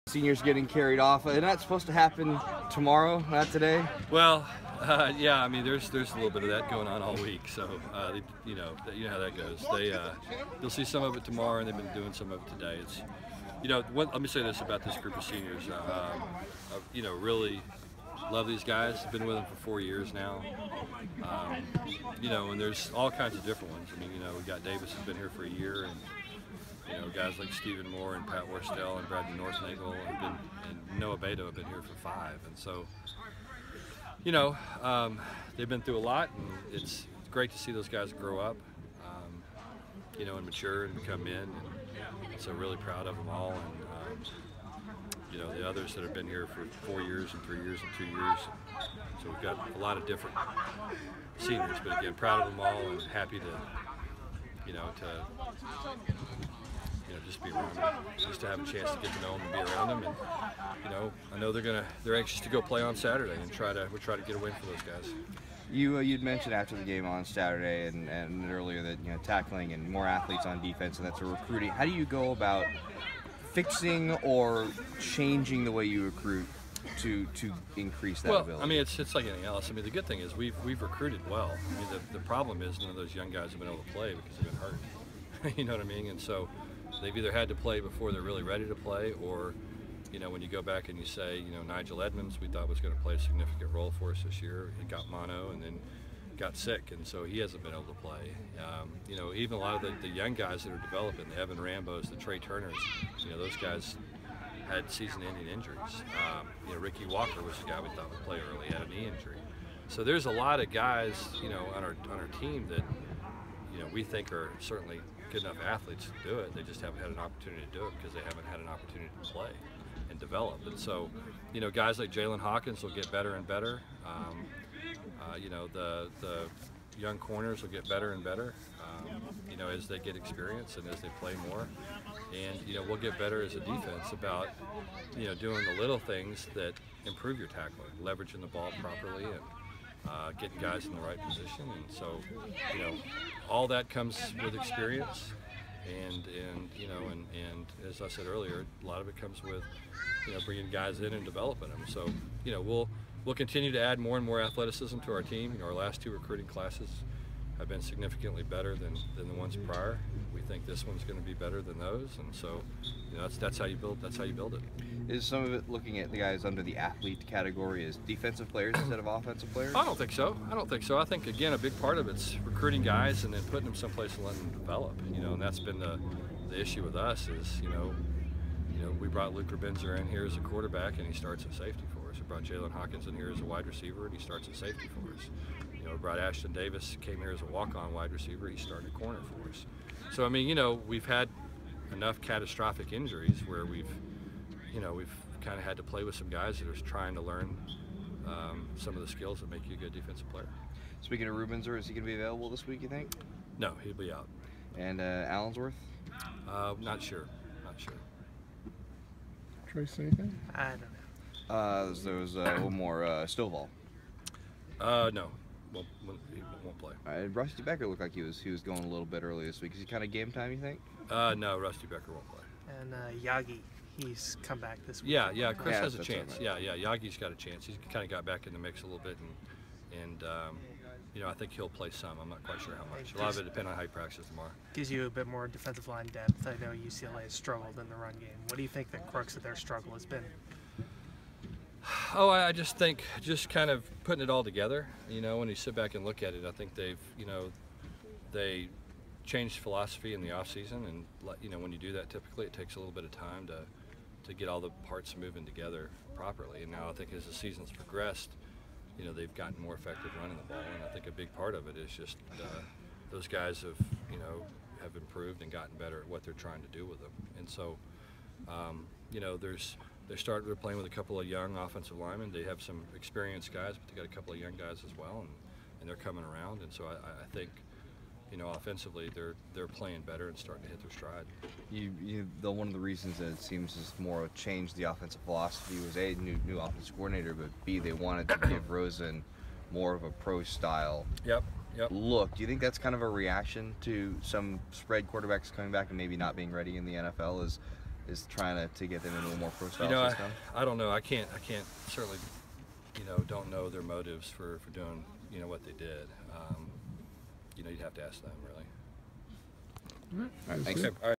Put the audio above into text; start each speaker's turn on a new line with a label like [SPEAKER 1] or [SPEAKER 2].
[SPEAKER 1] Seniors getting carried off. Isn't that supposed to happen tomorrow, not today?
[SPEAKER 2] Well, yeah. I mean, there's a little bit of that going on all week. So you know how that goes. You'll see some of it tomorrow, and they've been doing some of it today. It's let me say this about this group of seniors. Really love these guys. I've been with them for 4 years now. And there's all kinds of different ones. I mean, we got Davis who's been here for a year, and guys like Stephen Moore and Pat Worstel and Bradley Northnagel and Noah Beto have been here for 5. And so, they've been through a lot, and it's great to see those guys grow up, and mature and come in. And so really proud of them all. And, the others that have been here for 4 years and 3 years and 2 years. So we've got a lot of different seniors, but again, proud of them all and happy to just be around them, just to have a chance to get to know them and be around them. And I know they're anxious to go play on Saturday and we'll try to get a win for those guys.
[SPEAKER 1] You'd mentioned after the game on Saturday and earlier that tackling and more athletes on defense, and that's a recruiting. How do you go about fixing or changing the way you recruit to increase that ability?
[SPEAKER 2] I mean, it's like anything else. I mean, the good thing is we've recruited well. I mean, the problem is none of those young guys have been able to play because they've been hurt. You know what I mean? And so they've either had to play before they're really ready to play, or when you go back and you say, Nigel Edmonds, we thought was going to play a significant role for us this year. He got mono and then got sick, and so he hasn't been able to play. Even a lot of the young guys that are developing, the Evan Rambos, the Trey Turners, those guys had season-ending injuries. Ricky Walker was the guy we thought would play early, had a knee injury. So there's a lot of guys, on our team that, we think are certainly good enough athletes to do it. They just haven't had an opportunity to do it because they haven't had an opportunity to play and develop. And so, guys like Jalen Hawkins will get better and better. The young corners will get better and better, as they get experience and as they play more. And, we'll get better as a defense about, doing the little things that improve your tackling, leveraging the ball properly and getting guys in the right position. And so, all that comes with experience. And as I said earlier, a lot of it comes with, bringing guys in and developing them. So, we'll continue to add more and more athleticism to our team. Our last 2 recruiting classes have been significantly better than the ones prior. We think this one's going to be better than those, and so that's how you build. That's how you build it.
[SPEAKER 1] Is some of it looking at the guys under the athlete category as defensive players instead of offensive players?
[SPEAKER 2] I don't think so. I think again a big part of it's recruiting guys and then putting them someplace and letting them develop. And that's been the issue with us is we brought Luke Rabenzer in here as a quarterback and he starts at safety for us. We brought Jalen Hawkins in here as a wide receiver and he starts at safety for us. We brought Ashton Davis, came here as a walk-on wide receiver, he started corner for us. So I mean, we've had enough catastrophic injuries where we've kind of had to play with some guys that are trying to learn some of the skills that make you a good defensive player.
[SPEAKER 1] Speaking of Rubenser, is he going to be available this week, you think?
[SPEAKER 2] No, he'll be out.
[SPEAKER 1] And Allensworth?
[SPEAKER 2] Not sure.
[SPEAKER 3] Trace, anything?
[SPEAKER 4] I don't know.
[SPEAKER 1] There was one more, Stovall.
[SPEAKER 2] No. He won't play.
[SPEAKER 1] Rusty Becker looked like he was going a little bit early this week. Is he kind of game time, you think?
[SPEAKER 2] No, Rusty Becker won't play.
[SPEAKER 4] And Yagi, he's come back this week.
[SPEAKER 2] Yeah, Chris has a chance.
[SPEAKER 1] Right.
[SPEAKER 2] Yeah, Yagi's got a chance. He's kind of got back in the mix a little bit, and I think he'll play some. I'm not quite sure how much. A lot of it depends on how he practices tomorrow.
[SPEAKER 4] Gives you a bit more defensive line depth. I know UCLA has struggled in the run game. What do you think the crux of their struggle has been?
[SPEAKER 2] Oh, I just think kind of putting it all together. When you sit back and look at it, I think they changed philosophy in the off season, and when you do that, typically it takes a little bit of time to get all the parts moving together properly. And now I think as the season's progressed, they've gotten more effective running the ball, and I think a big part of it is just those guys have improved and gotten better at what they're trying to do with them. And so, they're playing with a couple of young offensive linemen. They have some experienced guys, but they got a couple of young guys as well, and they're coming around. And so I think, offensively they're playing better and starting to hit their stride.
[SPEAKER 1] One of the reasons that it seems is more of changed the offensive philosophy was A, new offensive coordinator, but B, they wanted to give Rosen more of a pro style look. Do you think that's kind of a reaction to some spread quarterbacks coming back and maybe not being ready in the NFL? is trying to get them into a more pro style
[SPEAKER 2] You know,
[SPEAKER 1] system?
[SPEAKER 2] I don't know. I can't certainly, don't know their motives for doing, what they did. You'd have to ask them, really.
[SPEAKER 1] All right, thanks.
[SPEAKER 2] Okay, all right.